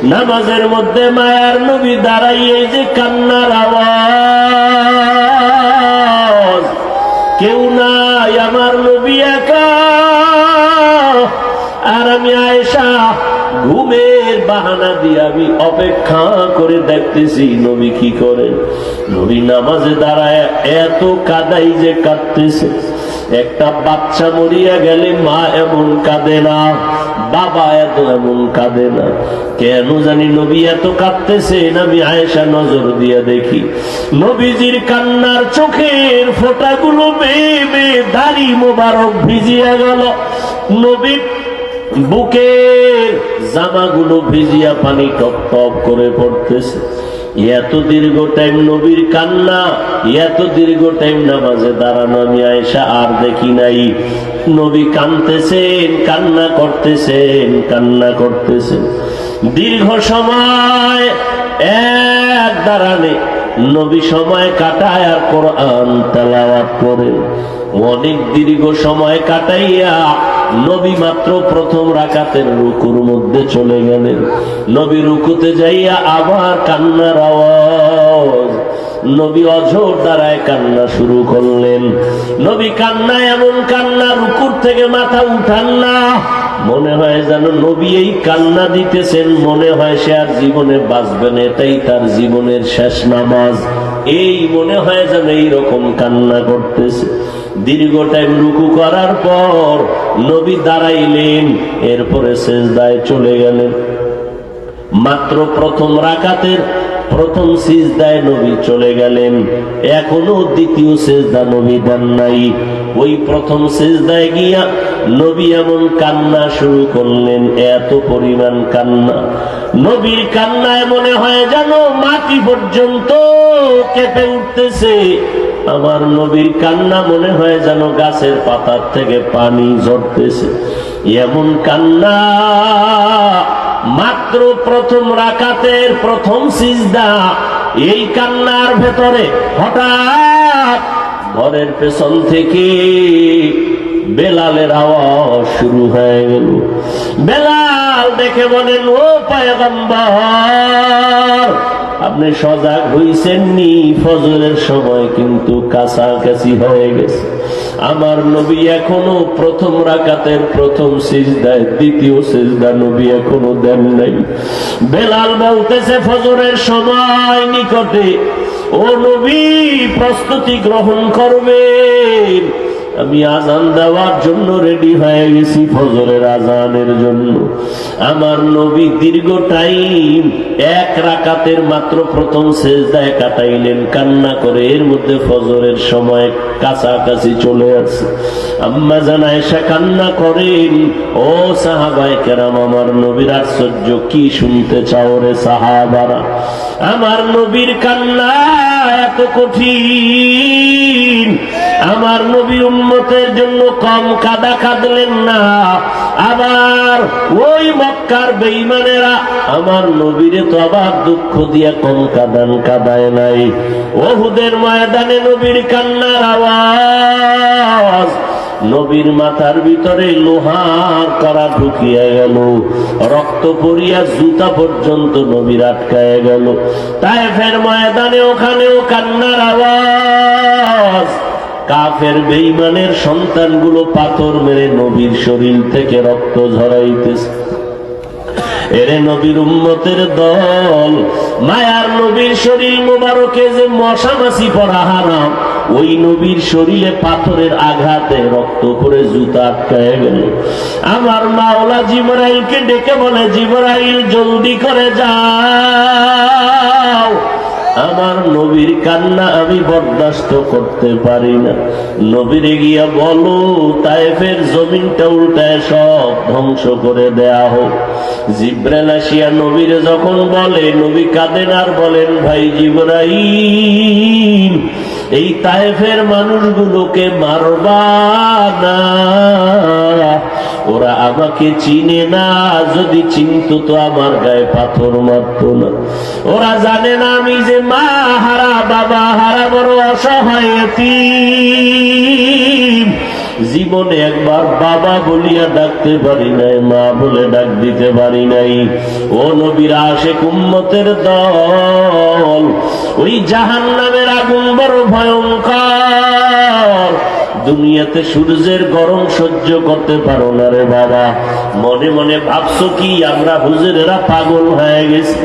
নামাজের মধ্যে মায়ার নবী দাঁড়াইয়ে যে কান্নার আওয়াজ, কেউ নাই, আমার নবী একা। আর আমি আয়েশা ঘুমের বাহানা দিয়ে আমি অপেক্ষা করে দেখতেছি নবী কি করেন। নবী নামাজে দাঁড়ায় এত কাদাই যে কাঁদতেছে। একটা বাচ্চা মরিয়া গেলে মা এমন কাঁদে না, বাবা এমন কাঁদে না। কেন জানি নবী এত কাঁদতেছেন। আমি আয়েশা নজর দিয়ে দেখি নবীজির কান্নার চোখের ফোঁটাগুলো বেয়ে বেয়ে দাড়ি মোবারক ভিজিয়া গেল। নবীর বুকের জামাগুলো ভিজিয়া পানি টপ টপ করে পড়তেছে। এত দীর্ঘ টাইম নবীর কান্না, এত দীর্ঘ টাইম নামাজে দাঁড়ানো আমি আয়েশা আর দেখি নাই। নবী কাঁদতেছেন, কান্না করতেছেন, কান্না করতেছেন। দীর্ঘ সময় এক দাঁড়ানে নবী সময় কাটায় আর কোরআন তেলাওয়াত করেন। অনেক দীর্ঘ সময় কাটাইয়া নবী মাত্র প্রথম রাকাতের রুকুর মধ্যে চলে গেলেন। নবী রুকুতে যাইয়া আবার কান্নার আওয়াজ। নবী অঝোর দ্বারায় কান্না শুরু করলেন। নবী কান্না, এমন কান্না রুকুর থেকে মাথা উঠান না। মনে হয় যেন নবী এই কান্না দিতেছেন, মনে হয় সে আর জীবনে বাঁচবেন, এটাই তার জীবনের শেষ নামাজ। এই মনে হয় যেন এইরকম কান্না করতেছে। দীর্ঘ টাইম রুকু করার পর নবী দাঁড়াইলেন, এরপরে সিজদায় চলে গেলেন। মাত্র প্রথম রাকাতের প্রথম সিজদায় নবী চলে গেলেন, এখনো দ্বিতীয় সিজদা নবী দেন নাই। ওই প্রথম সিজদায় গিয়া নবী এমন কান্না শুরু করলেন, এত পরিমাণ কান্না। নবীর কান্নায় মনে হয় যেন মাটি পর্যন্ত কেঁপে উঠতেছে। আমার নবীর কান্না মনে হয় যেন গাছের পাতার থেকে পানি ঝরতেছে, এমন কান্না। মাত্র প্রথম রাকাতের প্রথম সিজদা, এই কান্নার ভেতরে হঠাৎ ঘরের পেছন থেকে বেলালের আওয়াজ শুরু হয়ে গেল। বেলাল দেখে বলেন, ও পয়গম্বর, আপনি সজাগ হইছেন নি? ফজরের সময় কিন্তু কাছাকাছি হয়ে গেছে। আমার নবী এখনো প্রথম রাকাতের প্রথম সিজদায়, দ্বিতীয় সিজদা নবী এখনো দেন নাই। বেলাল বলতেছে, ফজরের সময় নিকটে, ও নবী প্রস্তুতি গ্রহণ করবেন। আমি আজান দেওয়ার জন্য রেডি হয়ে গেছি, ফজরের আজানের জন্য। আমার নবী দীর্ঘ টাইম এক রাকাতের মাত্র প্রথম সিজদায় কাটাইলেন কান্না করে। এর মধ্যে ফজরের সময় কাছাকাছি চলে আসে। আম্মা জান আয়েশা কান্না করেন, ও সাহাবায়ে কেরাম, আমার নবীর আশ্চর্য কি শুনতে চাও রে সাহাবারা? আমার নবীর কান্না এত কঠিন। আমার নবীর উম্মতের জন্য কম কাদা কাঁদলেন না। আবার ওই মক্কার বেঈমানেরা আমার নবীরে তো আবার দুঃখ দিয়া কম কাদায় নাই। ওহুদের ময়দানে নবীর কান্নার আওয়াজ, নবীর মাথার ভিতরে লোহার কড়া ঢুকিয়া গেল, রক্ত পড়িয়া জুতা পর্যন্ত নবীর আটকায় গেল। তায়েফের ময়দানে ওখানেও কান্নার আওয়াজ। কাফের বেঈমানের সন্তানগুলো পাথর মেরে নবীর শরীর থেকে রক্ত ঝরাইতেছে। এরে নবীর উম্মতের দল, মায়ার নবীর শরীর মোবারকে যে মশা মাছি পড়া হারাম, ওই নবীর শরীরে পাথরের আঘাতে রক্ত করে জুতা আটকায় গেল। আমার মাওলা জিবরাইলকে ডেকে বলে, জিবরাইল জলদি করে যাও, আমার নবীর কান্না আমি বরদাস্ত করতে পারি না। নবীরে গিয়া বলো তায়েফের জমিনটা উল্টায় সব ধ্বংস করে দেয়া হোক। জিবরাইল আসিয়া নবীরে যখন বলে, নবী কাঁদেন আর বলেন, ভাই জিবরাইল, এই তায়েফের মানুষগুলোকে মারবা না, ওরা আমাকে চিনে না, যদি চিনতো তো আমার গায়ে পাথর মারতো না। ওরা জানে না আমি যে মা হারা, বাবা হারা, বড় অসহায় এতিম। জীবনে একবার বাবা বলিয়া ডাকতে পারি নাই, মা বলে ডাক দিতে পারি নাই। ও নবীর আশিক উম্মতের দল, ওই জাহান্নামের আগুন বড় ভয়ঙ্কর। দুনিয়াতে সূর্যের গরম সহ্য করতে পারো না রে বাবা। মনে মনে ভাবছো কি আমরা হুজুরেরা পাগল হয়ে গেছি?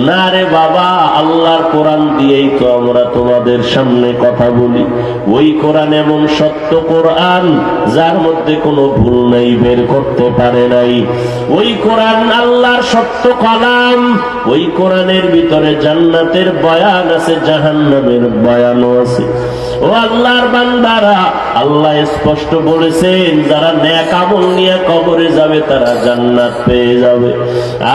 না রে বাবা, আল্লাহর কোরআন দিয়েই তো আমরা তোমাদের সামনে কথা বলি। ওই কোরআন এমন সত্য কোরআন যার মধ্যে কোনো ভুল নাই, বের করতে পারে নাই। ওই কোরআন আল্লাহর সত্য কালাম। ওই কোরআনের ভিতরে জান্নাতের বয়ান আছে, জাহান্নামের বয়ানও আছে। ও আল্লাহর বান্দারা, আল্লাহ স্পষ্ট বলেছেন যারা নেক আমল নিয়ে কবরে যাবে তারা জান্নাত পেয়ে যাবে,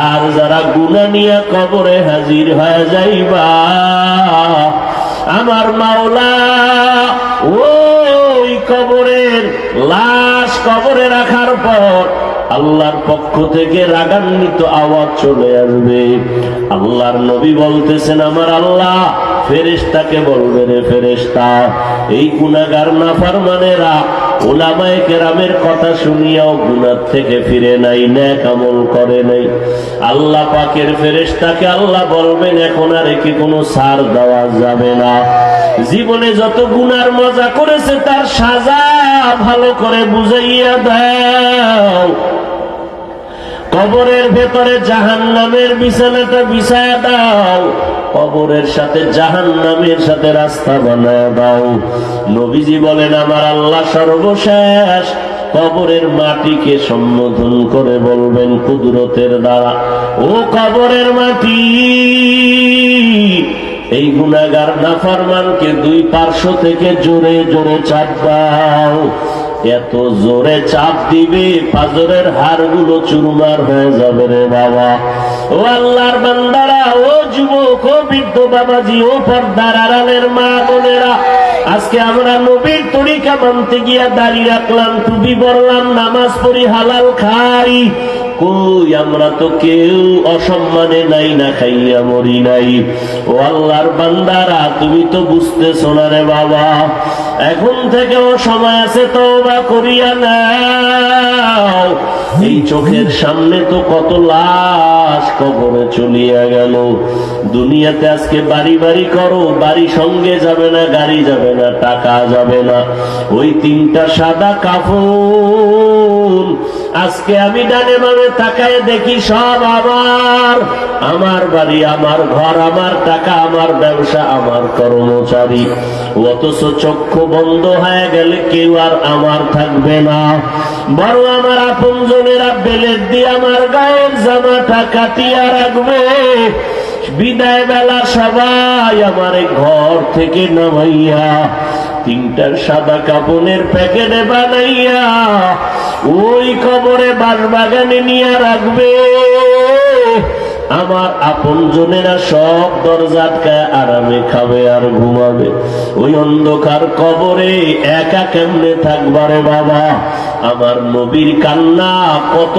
আর যারা গুনাহ নিয়ে কবরে হাজির হয়ে যাইবা আমার মাওলা ওই কবরের লাশ কবরে রাখার পর আল্লাহর পক্ষ থেকে রাগান্বিত আওয়াজ চলে আসবে। আল্লাহর নবী বলতেছেন আমার আল্লাহ ফেরেশতাকে বলবে, রে ফেরেশতা, এই গুনাহগার নাফরমানেরা উলামায়ে কেরামের কথা শুনিয়াও গুনাহ থেকে ফিরে নাই, নেক আমল করে নাই। আল্লাহ পাকের ফেরেশতাকে আল্লাহ বলবেন এখন আর একে কোনো ছাড় দেওয়া যাবে না। জীবনে যত গুনার মজা করেছে তার সাজা ভালো করে বুঝাইয়া দাও। কবরের ভেতরে জাহান্নামের বিছানাটা বিছায়া দাও, কবরের সাথে জাহান্নামের সাথে রাস্তা বানায় দাও। নবীজি বলেন আমার আল্লাহ সর্বশেষ কবরের মাটিকে সম্বোধন করে বলবেন কুদরতের দ্বারা, ও কবরের মাটি, এই গুনাহগার নাফরমানকে দুই পার্শ্ব থেকে জোরে জোরে চাপ দাও। এত জোরে চাপ দিবে পাজরের হাড়গুলো চুরমার হয়ে যাবে রে বাবা। ও আল্লাহর বান্দারা, ও যুবক, ও বৃদ্ধ বাবাজি, ও পর্দার আড়ালের মা বোনেরা, আজকে আমরা নবীর তরিকা মানতে গিয়া দাড়ি রাখলাম, টুপি পরলাম, নামাজ পড়ি, হালাল খাই। কই আমরা তো কেউ অসম্মানে নাই, না খাইয়া মরি নাই। ও আল্লাহর বান্দারা, তুমি তো বুঝতেছো না রে বাবা। এখন থেকেও সময় আছে, তওবা করিয়া নাও। এই চোখের সামনে তো কত লাশ কবরে চলিয়া গেল। দুনিয়াতে আজকে বাড়ি বাড়ি করো, বাড়ি সঙ্গে যাবে না, গাড়ি যাবে না, টাকা যাবে না, ওই তিনটা সাদা কাফন। আজকে আমি ডানে বামে তাকায় দেখি সব আমার, আমার বাড়ি, আমার ঘর, আমার টাকা, আমার ব্যবসা, আমার কর্মচারী। অথচ চক্ষু বন্ধ হয়ে গেলে কেউ আর আমার থাকবে না, বড় আমার আপনজনেরা বেলের দিয়ে আমার গায়ের জামাটা কাটিয়া রাখবে। বিদায় বেলা সবাই আমার ঘর থেকে নামাইয়া তিনটার সাদা কাপড়ের প্যাকেটে বানাইয়া ওই কবরে বাঁশবাগানে নিয়ে রাখবে। আমার আপনজনেরা সব দরজা আটকায় আরামে খাবে আর ঘুমাবে। ওই অন্ধকার কবরে একা কেমনে থাকবারে বাবা। আমার নবীর কান্না, কত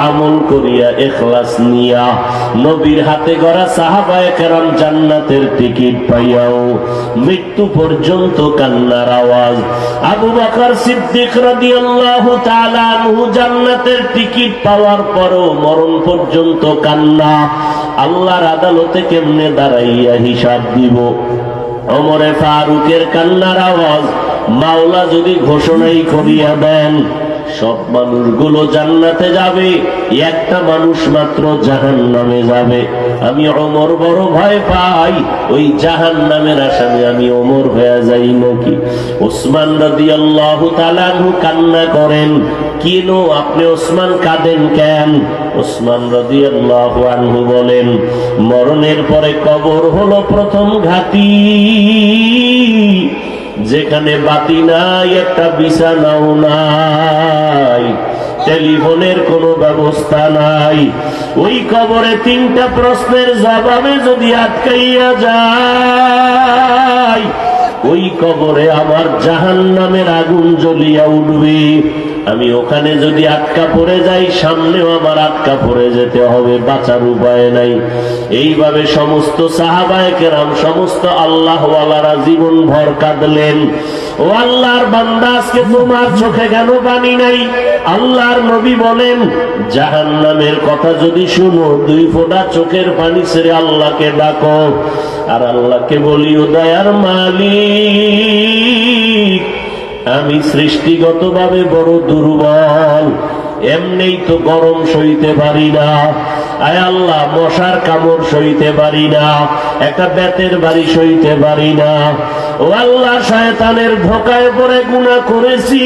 আমল করিয়া ইখলাস নিয়া নবীর হাতে গড়া সাহাবায়ে কেরাম জান্নাতের টিকিট পাইয়াও মৃত্যু পর্যন্ত কান্নার আওয়াজ। আবু বকর সিদ্দিক রাদিয়াল্লাহু তাআলা আনহু জান্নাতের টিকিট পাওয়ার পরও মরণ পর্যন্ত কান্না। আল্লাহর আদালতে কেমনে দাঁড়াইয়া হিসাব দিব। ওমরে ফারুকের কান্নার আওয়াজ। মাওলা যদি ঘোষণাই করিয়া দেন সব মানুষগুলো জান্নাতে যাবে, একটা মানুষ মাত্র জাহান্নামে যাবে, আমি ওমর বড় ভয় পাই ওই জাহান্নামের আসামে আমি ওমর হয়ে যাই নাকি। ওসমান রাদিয়াল্লাহু তাআলা আনহু কান্না করেন। কেন আপনি ওসমান কাঁদেন কেন? ওসমান রাদিয়াল্লাহু আনহু বলেন, মরণের পরে কবর হলো প্রথম ঘাঁটি, যেখানে বাতি নাই, একটা বিছানাও নাই, টেলিফোনের কোনো ব্যবস্থা নাই। ওই কবরে তিনটা প্রশ্নের জবাবে যদি আটকাইয়া যায়, ওই কবরে আমার জাহান্নামের আগুন জ্বলিয়া উঠবে। আমি ওখানে যদি আটকা পড়ে যাই, সামনেও আমার আটকা পড়ে যেতে হবে, বাঁচার উপায় নাই। এইভাবে সমস্ত সাহাবায়ে কেরাম, সমস্ত আল্লাহওয়ালারা জীবন ভর কাঁদলেন। ও ও আল্লাহর বান্দা, আজকে তোমার চোখে কেন পানি নাই? আল্লাহর নবী বলেন, জাহান্নামের কথা যদি শুনো, 2 ফোঁটা চোখের পানি ছেড়ে আল্লাহকে ডাকো, আর আল্লাহকে বলি, ও দয়ার মালিক, আমি সৃষ্টিগতভাবে বড় দুর্বল, এমনিই তো গরম সইতে পারি না, আয় আল্লাহ মশার কামড় সইতে পারি না, একটা বেতের বাড়ি সইতে পারি না। ও আল্লাহ, শয়তানের ধোকায় পড়ে গুনাহ করেছি,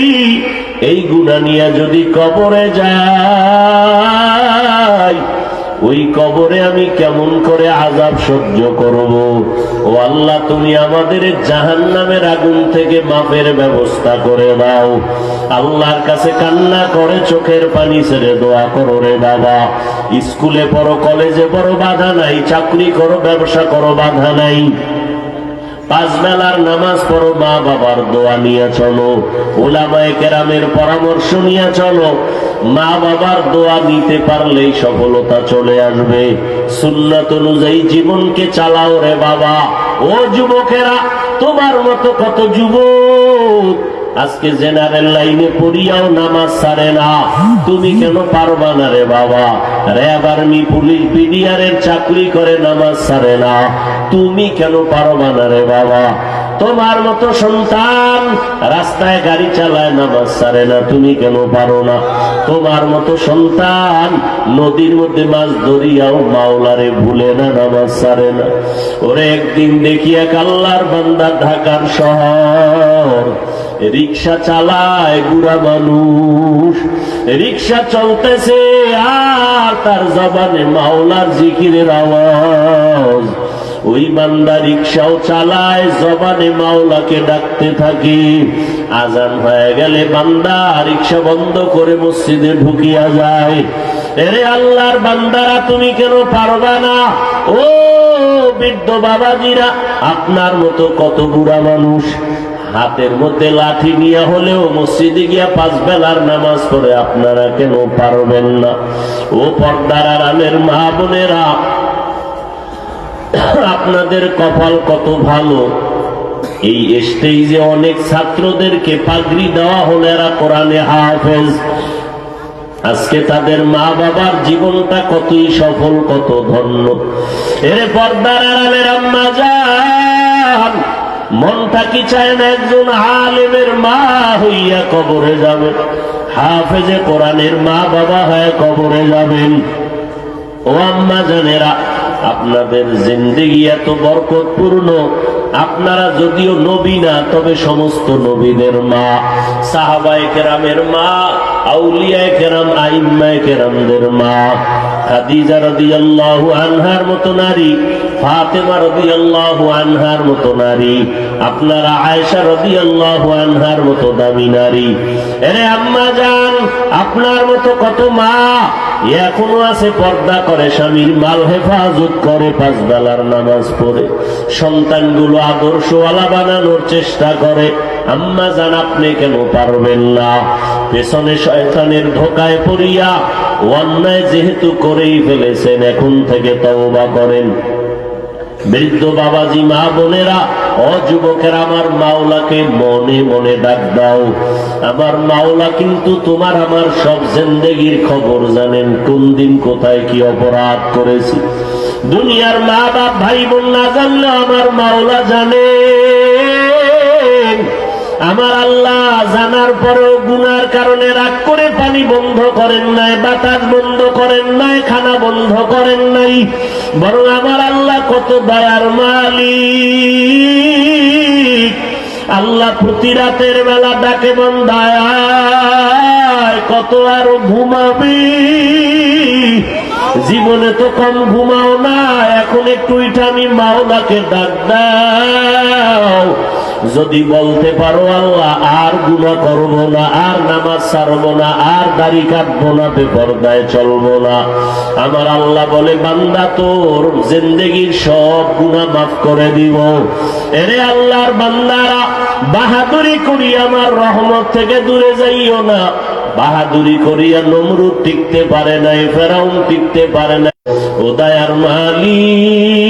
এই গুনাহ নিয়ে যদি কবরে যাই, ওই কবরে আমি কেমন করে আযাব সহ্য করব? ও আল্লাহ, তুমি আমাদের জাহান্নামের আগুন থেকে মাফের ব্যবস্থা করে দাও। আল্লাহর কাছে কান্না করে চোখের পানি ছেড়ে দোয়া করো রে বাবা। স্কুলে পড়ো, কলেজে পড়ো, বাধা নাই, চাকরি করো, ব্যবসা করো, বাধা নাই, 5 বেলার নামাজ পড়ো, মা বাবার দোয়া নিয়ে চলো, উলামায়ে কেরামের পরামর্শ নিয়ে চলো। মা বাবার দোয়া নিতে পারলেই সফলতা চলে আসবে। সুন্নাত অনুযায়ী জীবনকে চালাও রে বাবা। ও যুবকেরা, তোমার মতো কত যুবক আজকে জেনারেল লাইনে পড়িয়াও নামাজ ছাড়ে না, তুমি কেন পারবা না রে বাবা? র্যাব, আর্মি, পুলিশ, বিডিআরের চাকরি করে নামাজ ছাড়ে না, তুমি কেন পারবা না রে বাবা? তোমার মতো সন্তান রাস্তায় গাড়ি চালায়, নামাজ ছাড়ে না, তুমি কেন পারো না? তোমার মতো সন্তান নদীর মধ্যে মাছ ধরিয়াও মাওলারে ভুলে না, নামাজ ছাড়ে না। ওরে একদিন দেখি এক আল্লাহর বান্দা ঢাকার শহর, রিক্সা চালায় বুড়া মানুষ, রিক্সা চলতেছে আর তার জবানে মাওলার জিকিরের আওয়াজ। ওই বান্দা রিক্সাও চালায়, জবানে মাওলাকে ডাকতে থাকে। আজান হয়ে গেলে বান্দা রিক্সা বন্ধ করে মসজিদে ঢুকিয়া যায়। এরে আল্লাহর বান্দারা, তুমি কেন পারবা না? ও বৃদ্ধ বাবাজিরা, আপনার মতো কত বুড়া মানুষ হাতের মধ্যে লাঠি নিয়ে হলেও মসজিদে গিয়া 5 বেলার নামাজ পড়ে, আপনারা কেন পারবেন না? ও পর্দার আড়ালের মা বোনেরা, আপনাদের কপাল কত ভালো। এই স্টেজে অনেক ছাত্রদেরকে পাগড়ি দেওয়া হলো, এরা কোরআনে হাফেজ। আজকে তাদের মা বাবার জীবনটা কতই সফল, কত ধন্য। এর পর্দার আড়ালের আম্মা জান, মনটা কি চায় না একজন আলেমের মা হইয়া কবরে যাবে? হাফেজে কোরআনের মা বাবা হয়ে কবরে যাবেন। ও আম্মা জানেরা, আপনাদের জিন্দেগি এত বরকতপূর্ণ, আপনারা যদিও নবী না, তবে সমস্ত নবীদের মা, সাহাবায়ে কেরামের মা, আউলিয়ায়ে কেরাম, আইম্মায়ে কেরামদের মা। খাদিজা রাদিয়াল্লাহু আনহার মতো নারী, ফাতেমা রাদিয়াল্লাহু আনহার মতো নারী, আপনারা আয়েশা রাদিয়াল্লাহু আনহার মতো দামি নারী। আরে আম্মা জান, আপনার মতো কত মা এখনো আছে, পর্দা করে, স্বামীর মাল হেফাজত করে, 5 বেলার নামাজ পড়ে, সন্তানগুলো আদর্শওয়ালা বানানোর চেষ্টা করে। আম্মা জান, আপনি কেন পারবেন না? পেছনে শয়তানের ধোকায় পড়িয়া অন্যায় যেহেতু করেই ফেলেছেন, এখন থেকে তওবা করেন। বৃদ্ধ বাবাজি, মা বোনেরা, ও যুবকেরা, আমার মাওলাকে মনে মনে ডাক দাও। আমার মাওলা কিন্তু তোমার আমার সব জিন্দেগির খবর জানেন, কোন দিন কোথায় কি অপরাধ করেছি। দুনিয়ার মা বাপ ভাই বোন না জানলে আমার মাওলা জানে। আমার আল্লাহ জানার পরেও গুনার কারণে রাগ করে পানি বন্ধ করেন নাই, বাতাস বন্ধ করেন নাই, খানা বন্ধ করেন নাই, বরং আমার আল্লাহ কত দয়ার মালিক। আল্লাহ প্রতি রাতের বেলা ডাকে, বান্দায় কত আর ঘুমাবি? জীবনে তো কম ঘুমাও না, এখন একটু আমি মাওলাকে ডাক দাও। যদি বলতে পারো, আল্লাহ আর গুনাহ করবো না, আর নামাজ ছাড়বো না, আর দাড়ি কাটবো না, বেপরদায় চলবো না, আমার আল্লাহ বলে, বান্দা তোর জিন্দেগির সব গুনাহ মাফ করে দিব। এরে আল্লাহর বান্দারা, বাহাদুরি করি আমার রহমত থেকে দূরে যাইও না। বাহাদুরি করিয়া নমরুদ টিকতে পারে নাই, ফেরাউন টিকতে পারে নাই। ও দয়ার মালিক,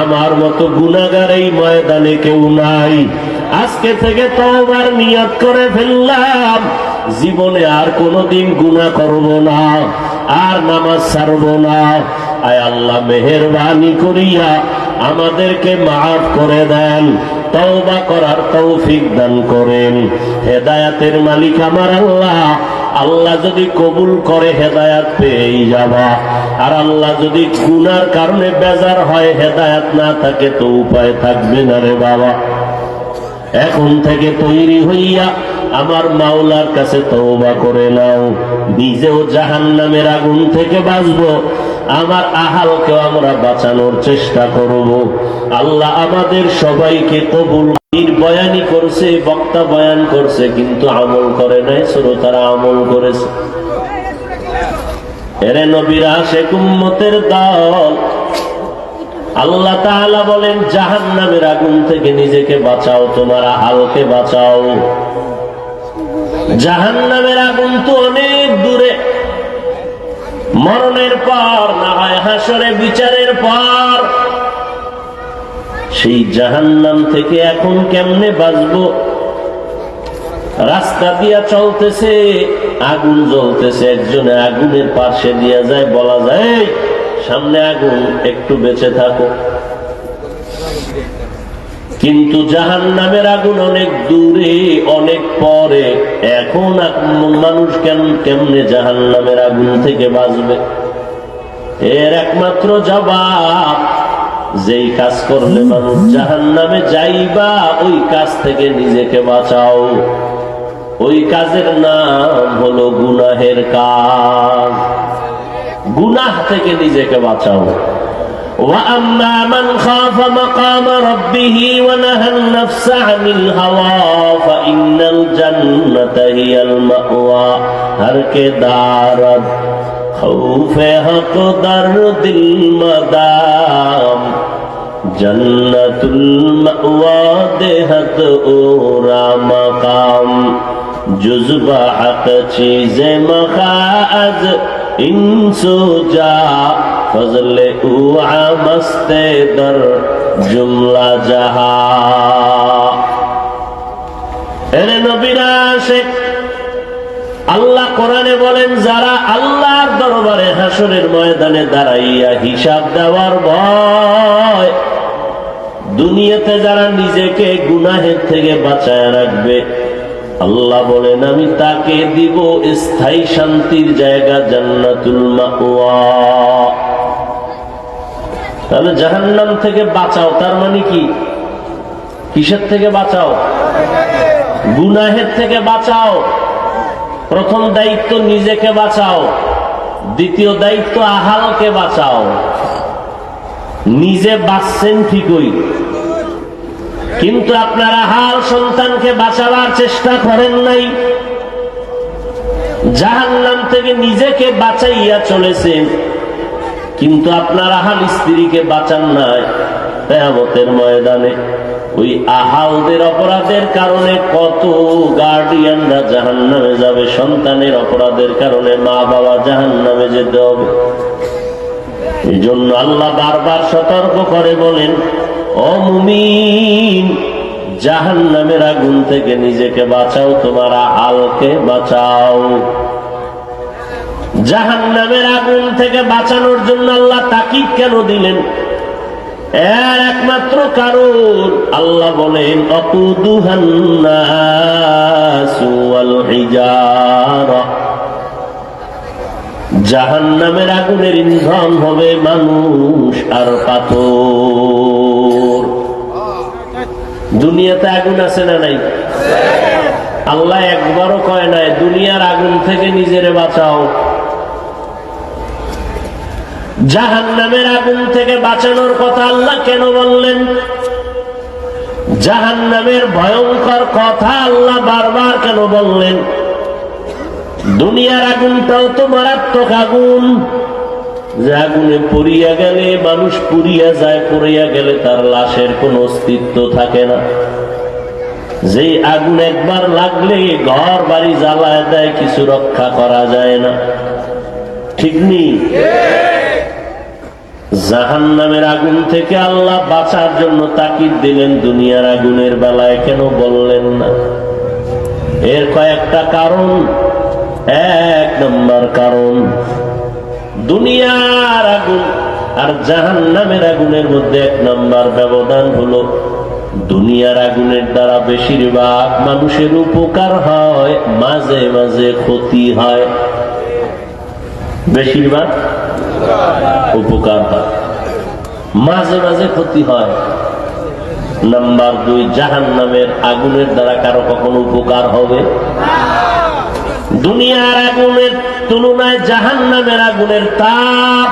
আমার মতো গুনাহগার এই ময়দানে কেউ নাই। আজকে থেকে তওবার নিয়ত করে ফেললাম, জীবনে আর কোনোদিন গুনাহ করব না, আর নামাজ ছাড়ব না। আয় আল্লাহ মেহেরবানি করিয়া আমাদেরকে মাফ করে দেন, তওবা করার তৌফিক দান করেন। হেদায়েতের মালিক আমার আল্লাহ, আল্লাহ যদি কবুল করে হেদায়েত পেয়ে যাবা, আর আল্লাহ যদি গুনার কারণে বেজার হয়, হেদায়েত না থাকে তো উপায় থাকবে না রে বাবা। এখন থেকে তৈরি হইয়া আমার মাওলার কাছে তওবা করে নাও, নিজেও জাহান্নামের আগুন থেকে বাঁচবো, আমার আহালকেও আমরা বাঁচানোর চেষ্টা করব। আল্লাহ আমাদের সবাইকে কবুল। বয়ানি করছে, বক্তা বয়ান করছে, কিন্তু আমল করে নাই, শ্রোতারা আমল করেছে। এরে নবীর আশিক উম্মতের দল, আল্লাহ তাআলা বলেন জাহান্নামের আগুন থেকে নিজেকে বাঁচাও, তোমার আহালকে বাঁচাও। জাহান্নামের আগুন তো অনেক দূরে, মরণের পর, না হয় হাসরে বিচারের পর। সেই জাহান্নাম থেকে এখন কেমনে বাঁচবো? রাস্তা দিয়া চলতেছে, আগুন জ্বলতেছে, একজনে আগুনের পাশে দিয়া যায়, বলা যায় এই সামনে আগুন, একটু বেঁচে থাকো। কিন্তু জাহান্নামের আগুন অনেক দূরে, অনেক পরে। এখন মানুষ কেমনে জাহান্নামের আগুন থেকে বাঁচবে? এর একমাত্র জবাব, যেই কাজ করলে মানুষ জাহান্নামে যাইবা, ওই কাজ থেকে নিজেকে বাঁচাও। ওই কাজের নাম হলো গুনাহের কাজ। গুনাহ থেকে নিজেকে বাঁচাও। وَأَمَّا مَنْ خَافَ مَقَامَ رَبِّهِ وَنَهَى النَّفْسَ عَنِ الْهَوَى فَإِنَّ الْجَنَّةَ هِيَ الْمَأْوَى ہر کے دارد خوف حق در دل مدام جنت المأوى دہت اورا مقام جزب حق چیز مخاذ انسو جا فضل اوعا مست در جملہ جہا۔ এরে নবীর আশিক, আল্লাহ কোরআনে বলেন যারা আল্লাহর দরবারে হাসরের ময়দানে দাঁড়াইয়া হিসাব দেওয়ার ভয়, দুনিয়াতে যারা নিজেকে গুনাহের থেকে বাঁচায় রাখবে, আল্লাহ বলেন আমি তাকে দিব স্থায়ী শান্তির জায়গা, জান্নাতুল মাওয়া। তাহলে জাহান্নাম থেকে বাঁচাও, তার মানে কি? কিসের থেকে বাঁচাও? গুনাহের থেকে বাঁচাও। প্রথম দায়িত্ব নিজেকে বাঁচাও, দ্বিতীয় দায়িত্ব আহালকে বাঁচাও। নিজে বাঁচছেন ঠিকই, কিন্তু আপনার আহাল সন্তানকে বাঁচাবার চেষ্টা করেন নাই। জাহান্নাম থেকে নিজেকে বাঁচাইয়া চলেছেন, কিন্তু আপনার আহাল স্ত্রীকে বাঁচান নাই। কিয়ামতের ময়দানে ওই আহালদের অপরাধের কারণে কত গার্ডিয়ানরা জাহান্নামে যাবে, সন্তানের অপরাধের কারণে মা বাবা জাহান্নামে যেতে হবে। এই জন্য আল্লাহ বারবার সতর্ক করে বলেন, ও মুমিন, জাহান্নামের আগুন থেকে নিজেকে বাঁচাও, তোমার আহালকে বাঁচাও। জাহান্নামের আগুন থেকে বাঁচানোর জন্য আল্লাহ তাকিদ কেন দিলেন? এর একমাত্র কারণ, আল্লাহ বলেন আকুদুহান নাসু ওয়াল হিজারা, জাহান্নামের আগুনের ইন্ধন হবে মানুষ আর পাথর। দুনিয়াতে আগুন আছে না নাই? আল্লাহ একবারও কয় নাই দুনিয়ার আগুন থেকে নিজেরে বাঁচাও। জাহান্নামের আগুন থেকে বাঁচানোর কথা আল্লাহ কেন বললেন? জাহান্নামের ভয়ঙ্কর কথা আল্লাহ বারবার কেন বললেন? দুনিয়ার আগুনটাও তো মারাত্মক আগুন, যে আগুনে পুড়িয়া গেলে মানুষ পুড়িয়া যায়, পুড়িয়া গেলে তার লাশের কোনো অস্তিত্ব থাকে না। যে আগুন একবার লাগলে ঘর বাড়ি জ্বালায় দেয়, কিছু রক্ষা করা যায় না। ঠিক নেই? জাহান্নামের আগুন থেকে আল্লাহ বাঁচার জন্য তাকিদ দিলেন, দুনিয়ার আগুনের বেলায় কেন বললেন না? এর কয়েকটা কারণ। এক নম্বর কারণ, দুনিয়ার আগুন আর জাহান্নামের আগুনের মধ্যে এক নম্বর ব্যবধান হলো, দুনিয়ার আগুনের দ্বারা বেশিরভাগ মানুষের উপকার হয়, মাঝে মাঝে ক্ষতি হয়। বেশিরভাগ উপকার হয়, মাঝে মাঝে ক্ষতি হয়। নাম্বার দুই, জাহান্নামের আগুনের দ্বারা কারো কখনো উপকার হবে? দুনিয়ার আগুনের তুলনায় জাহান্নামের আগুনের তাপ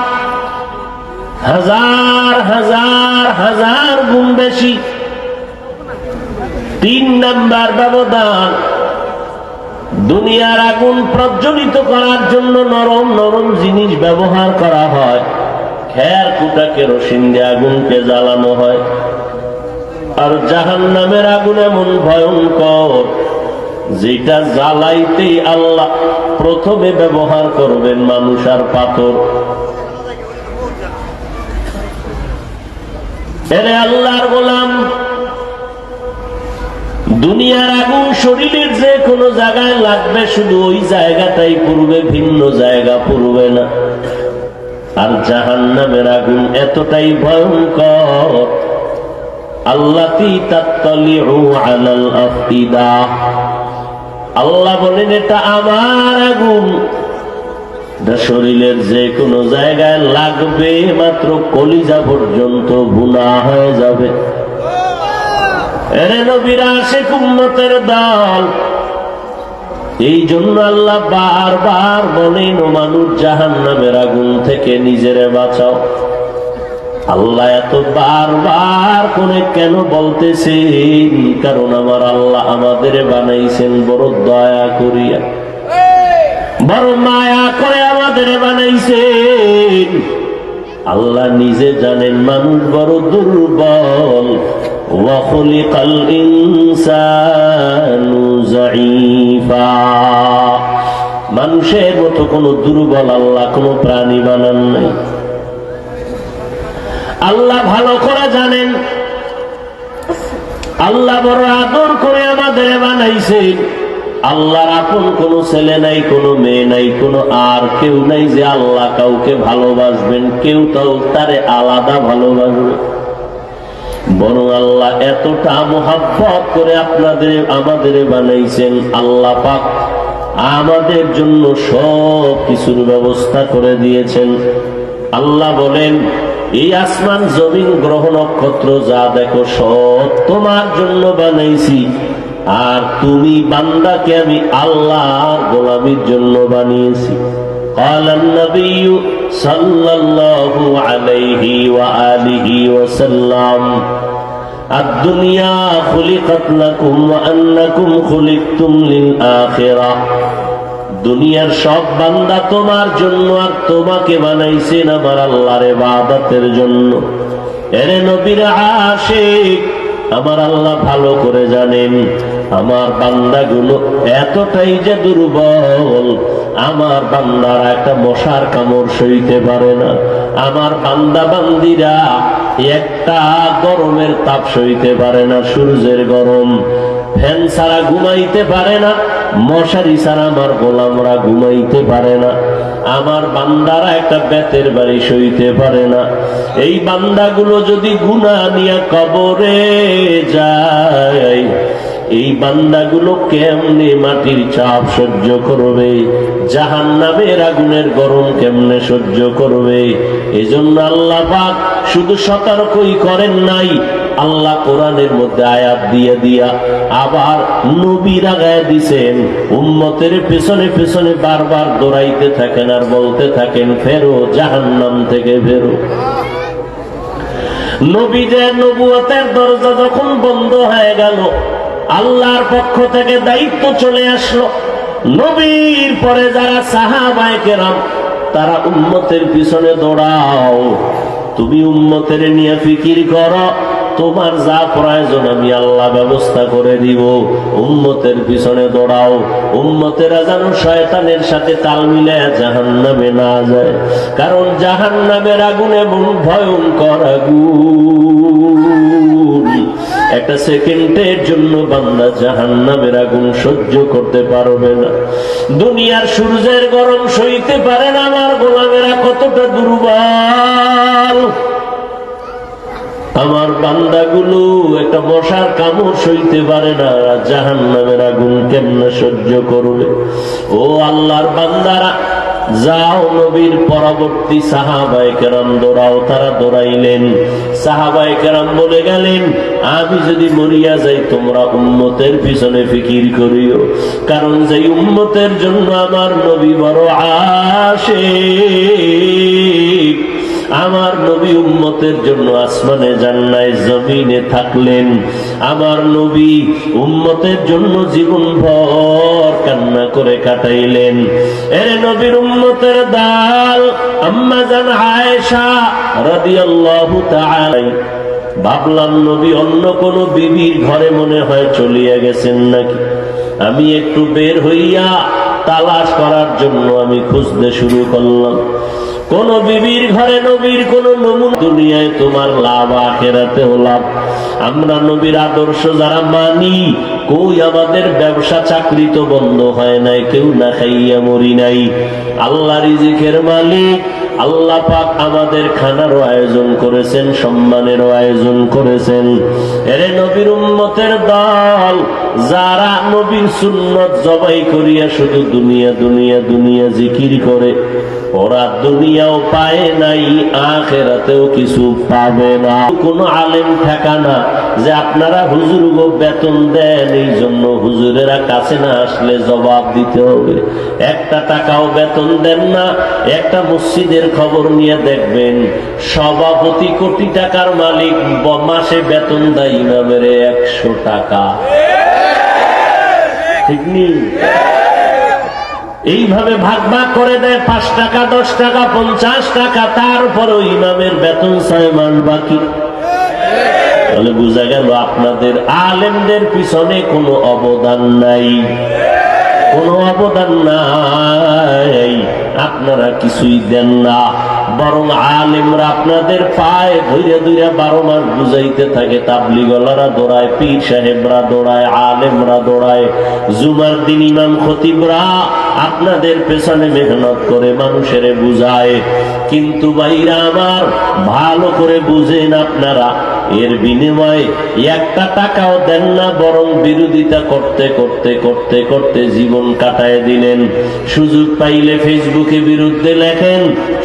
হাজার হাজার হাজার গুণ বেশি। তিন নাম্বার ব্যবধান, দুনিয়ার আগুন প্রজ্বলিত করার জন্য নরম নরম জিনিস ব্যবহার করা হয়, খের কুটা কেরোসিন দিয়ে আগুনকে জ্বালানো হয়। আর জাহান্নামের আগুন এমন ভয়ঙ্কর, যেটা জ্বালাইতেই আল্লাহ প্রথমে ব্যবহার করবেন মানুষ আর পাথর। এরে আল্লাহর গোলাম, দুনিয়ার আগুন শরীরের যে কোনো জায়গায় লাগবে, শুধু ওই জায়গাটাই পুড়বে, ভিন্ন জায়গা পুড়বে না। আর জাহান্নামের আগুন এতটাই ভয়ঙ্কর, আল্লাতী তাত্তালিউ আলাল আফইদা, আল্লাহ বলেন এটা আমার আগুন, শরীরের যে কোনো জায়গায় লাগবে, মাত্র কলিজা পর্যন্ত ভুনা হয়ে যাবে। এরে নবীর আশিক উম্মতের দল, এই জন্য আল্লাহ বারবার বলেন, ও মানুষ জাহান্নামের আগুন থেকে নিজেরে বাঁচাও। আল্লাহ এত বারবার করে কেন বলতেছেন? কারণ আমার আল্লাহ আমাদের বানাইছেন বড় দয়া করিয়া, বড় মায়া করে আমাদের বানাইছেন। আল্লাহ নিজে জানেন মানুষ বড় দুর্বল। ওয়া খুলিকাল ইনসানু যায়ীফা, মানুষের মতো কোন দুর্বল আল্লাহ কোন প্রাণী বানান নাই। আল্লাহ ভালো করে জানেন, আল্লাহ বড় আদর করে আমাদের বানাইছেন। আল্লাহর আপন কোন ছেলে নাই, কোন মেয়ে নাই, কোন আর কেউ নাই যে আল্লাহ কাউকে ভালোবাসবেন, কেউ তাও তারে আলাদা ভালোবাসবে। বরং আল্লাহ এতটা মোহাব্বত করে আমাদের বানাইছেন, আল্লাহ পাক আমাদের জন্য সব কিছুর ব্যবস্থা করে দিয়েছেন। আল্লাহ বলেন, এই আসমান জমিন গ্রহ নক্ষত্র যা দেখো সব তোমার জন্য বানাইছি, আর তুমি বান্দাকে আমি আল্লাহর গোলামির জন্য বানিয়েছি। قال النبي صلى الله عليه وآله وسلم الدنيا خلقت لكم وأنكم خلقتم للآخرة, দুনিয়ার সব বান্দা তোমার জন্য, আর তোমাকে বানাইছেন আমার আল্লাহর ইবাদতের জন্য। এরে নবীর আশিক, আমার আল্লাহ ভালো করে জানেন আমার বান্দাগুলো এতটাই যে দুর্বল, আমার বান্দারা একটা মশার কামড় সইতে পারে না, আমার বান্দা বান্দিরা একটা গরমের তাপ সইতে পারে না, সূর্যের গরম, ফ্যান ছাড়া ঘুমাইতে পারে না, মশারি ছাড়া আমার গোলামরা ঘুমাইতে পারে না, আমার বান্দারা একটা বেতের বাড়ি সইতে পারে না। এই বান্দাগুলো যদি গুনাহ নিয়ে কবরে যায়, এই বান্দাগুলো কেমনে মাটির চাপ সহ্য করবে, জাহান্নামের আগুনের গরম কেমনে সহ্য করবে? এজন্য আল্লাহ পাক শুধু সতর্কই করেন নাই, আল্লাহ কোরআনের মধ্যে আয়াত দিয়ে দিয়া আবার নবী লাগায় দিছেন, উম্মতের পেছনে পেছনে বারবার দৌড়াইতে থাকেন আর বলতে থাকেন, ফেরো জাহান্নাম থেকে ফেরো। নবীদের নবুয়তের দরজা যখন বন্ধ হয়ে গেল, আল্লাহর পক্ষ থেকে দায়িত্ব চলে আসলো, নবীর পরে যারা সাহাবায়ে কেরাম, তারা উম্মতের পিছনে দৌড়াও, তুমি উম্মতের নিয়ে ফিকির করো, তোমার যা প্রয়োজন আমি আল্লাহ ব্যবস্থা করে দিব। উম্মতের পিছনে দৌড়াও, উম্মতেরা যেন শয়তানের সাথে তাল মিলায় জাহান্নামে না যায়। কারণ জাহান্নামের আগুন এমন ভয়ঙ্কর আগুন, একটা সেকেন্ডের জন্য বান্দা জাহান্নামের আগুন সহ্য করতে পারবে না। দুনিয়ার সূর্যের গরম সইতে পারে না আমার গোলামেরা, কতটা দুর্বল। আমার বান্দাগুলো একটা মশার কামড় সইতে পারে না, জাহান্নামের আগুন কেমনে সহ্য করবে? ও আল্লাহর বান্দারা, যাও নবীর পরবর্তী সাহাবায়ে কেরাম দৌড়াও। তারা দৌড়াইলেন। সাহাবায়ে কেরাম বলে গেলেন, আমি যদি মরিয়া যাই তোমরা উম্মতের পিছনে ফিকির করিও, কারণ যে উম্মতের জন্য আমার নবী বড় আশিক। আমার নবী উম্মতের জন্য আসমানে জান্নায় জমিনে থাকলেন। আমার নবী উম্মতের জন্য জীবনভর কান্না করে কাটাইলেন। এর নবীর উম্মতের দাল আম্মা জান আয়েশা রাদিয়াল্লাহু তাআলা, ভাবলাম নবী অন্য কোন বিবির ঘরে মনে হয় চলিয়া গেছেন নাকি। আমি একটু বের হইয়া তালাশ করার জন্য আমি খুঁজতে শুরু করলাম। কোন বিবির ঘরে নবীর কোন নমুনা, দুনিয়ায় তোমার লাভ আখিরাতেও লাভ। আমরা নবীর আদর্শ যারা মানি, কই আমাদের ব্যবসা চাকরি তো বন্ধ হয় নাই, কেউ না খাইয়া মরি নাই। আল্লাহ রিজিকের মালিক আল্লাহ পাক আমাদের খানারও আয়োজন করেছেন, সম্মানেরও আয়োজন করেছেন। এরে নবীর উম্মতের দল, যারা নবীর সুন্নত জবাই করিয়া শুধু দুনিয়া দুনিয়া দুনিয়া জিকির করে, ওরা দুনিয়াও পায় নাই, আখিরাতেও কিছু পাবে না। কোন আলেম ঠেকানা যে আপনারা হুজুর গো বেতন দেন, এই জন্য হুজুরেরা কাছে না আসলে জবাব দিতে হবে। একটা টাকাও বেতন দেন না। একটা মসজিদের খবর নিয়ে দেখবেন, সভাপতি কোটি টাকার মালিক, মাসে বেতন দেয় ইমামের 100 টাকা। ঠিক নেই? এইভাবে ভাগ ভাগ করে দেয়, 5 টাকা 10 টাকা 50 টাকা, তারপরও ইমামের বেতন 6 মাস বাকি। তাহলে বোঝা গেল আপনাদের আলেমদের পিছনে কোনো অবদান নাই, কোনো অবদান নাই। আপনারা কিছুই দেন না, বরং আলেমরা আপনাদের পায়ে ধৈর্য ধৈর্য 12 মাস বুঝাইতে থাকে। তাবলীগওয়ালারা দৌড়ায়, পীর সাহেবরা দৌড়ায়, আলেমরা দৌড়ায়, জুমার দিন ইমাম খতিবরা আপনাদের পেছনে মেহনত করে মানুষের বুঝায়। কিন্তু ভাইরা আমার, ভালো করে বুঝেন, আপনারা এর বিনিময়ে 1টা টাকাও দেন না, বরং বিরোধিতা করতে করতে করতে করতে জীবন কাটায় দিলেন। সুযোগ পাইলে ফেসবুকে বিরুদ্ধে লেখেন,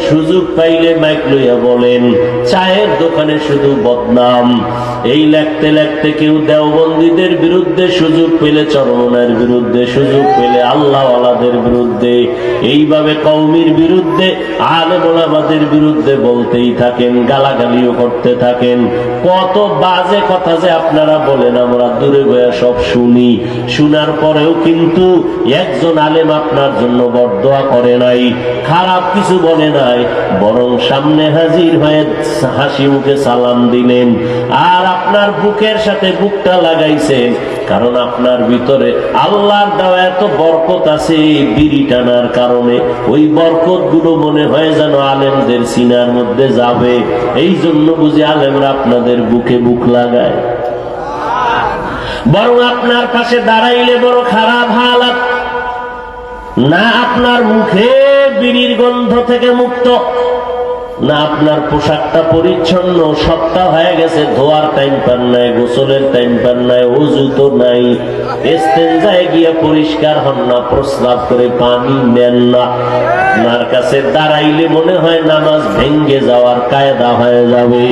সুযোগ পাইলে মাইক লইয়া বলেন, চায়ের দোকানে শুধু বদনাম। এই লেখতে লেখতে কেউ দেওবন্দীদের বিরুদ্ধে, সুযোগ পেলে চরমনার বিরুদ্ধে, সুযোগ পেলে আল্লাহওয়ালাদের বিরুদ্ধে, এইভাবে কওমির বিরুদ্ধে, আলেম ওলামাদের বিরুদ্ধে বলতেই থাকেন, গালাগালিও করতে থাকেন। কত বাজে কথা যে আপনারা বলেন, আমরা দূরে বয়া সব শুনি। শোনার পরেও কিন্তু একজন আলেম আপনার জন্য বরদোয়া করে নাই, খারাপ কিছু বলে নাই, বরং সামনে হাজির হয়ে হাসি মুখে সালাম দিলেন, আর আপনার বুকের সাথে বুকটা লাগাইছেন। কারণ আপনার ভিতরে আল্লাহর দেওয়া এত বরকত আছে, বিড়ি টানার কারণে ওই বরকত গুলো মনে হয় যেন আলেমদের সিনার মধ্যে যাবে। এই জন্য বুঝি আলেমরা আপনাদের বুকে বুক লাগায়। বরং আপনার পাশে দাঁড়াইলে বড় খারাপ হালাত না, আপনার মুখে বিড়ির গন্ধ থেকে মুক্ত না, আপনার পোশাকটা পরিচ্ছন্ন, সপ্তাহ হয়ে গেছে, ধোয়ার টাইম পান নাই, গোসলের টাইম পান নাই, ওযু তো নাই, ইস্তেঞ্জায় গিয়ে পরিষ্কার হন না, প্রস্রাব করে পানি নেন না। আপনার কাছে দাঁড়াইলে মনে হয় নামাজ ভেঙ্গে যাওয়ার কায়দা হয়ে যাবে।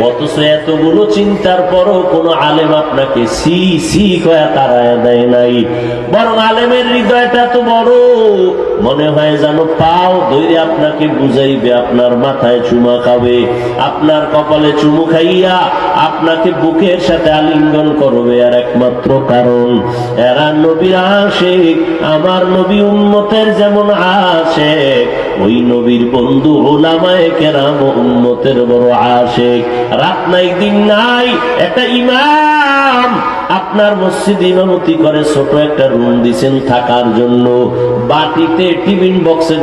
অথচ এতগুলো চিন্তার পরও কোন আলেম আপনাকে সি সি কয়া তাড়ায় দেয় নাই, বরং আলেমের হৃদয়টা তো বড়, মনে হয় যেন পাও ধরে আপনাকে বুঝাইবে, আপনার মাথায় চুমা খাবে, আপনার কপালে চুমু খাইয়া আপনাকে বুকের সাথে আলিঙ্গন করবে। আর একমাত্র কারণ এরা নবীর আশিক। আমার নবী উম্মতের যেমন আশিক, ওই নবীর বন্ধু ওলামায়ে কেরাম উম্মতের বড় আশিক। রাত নাই দিন নাই, একটা ইমাম আপনার মসজিদ ইমামতি করে, ছোট একটা রুম দিছেন থাকার জন্য, বাটিতে টিফিন বক্সে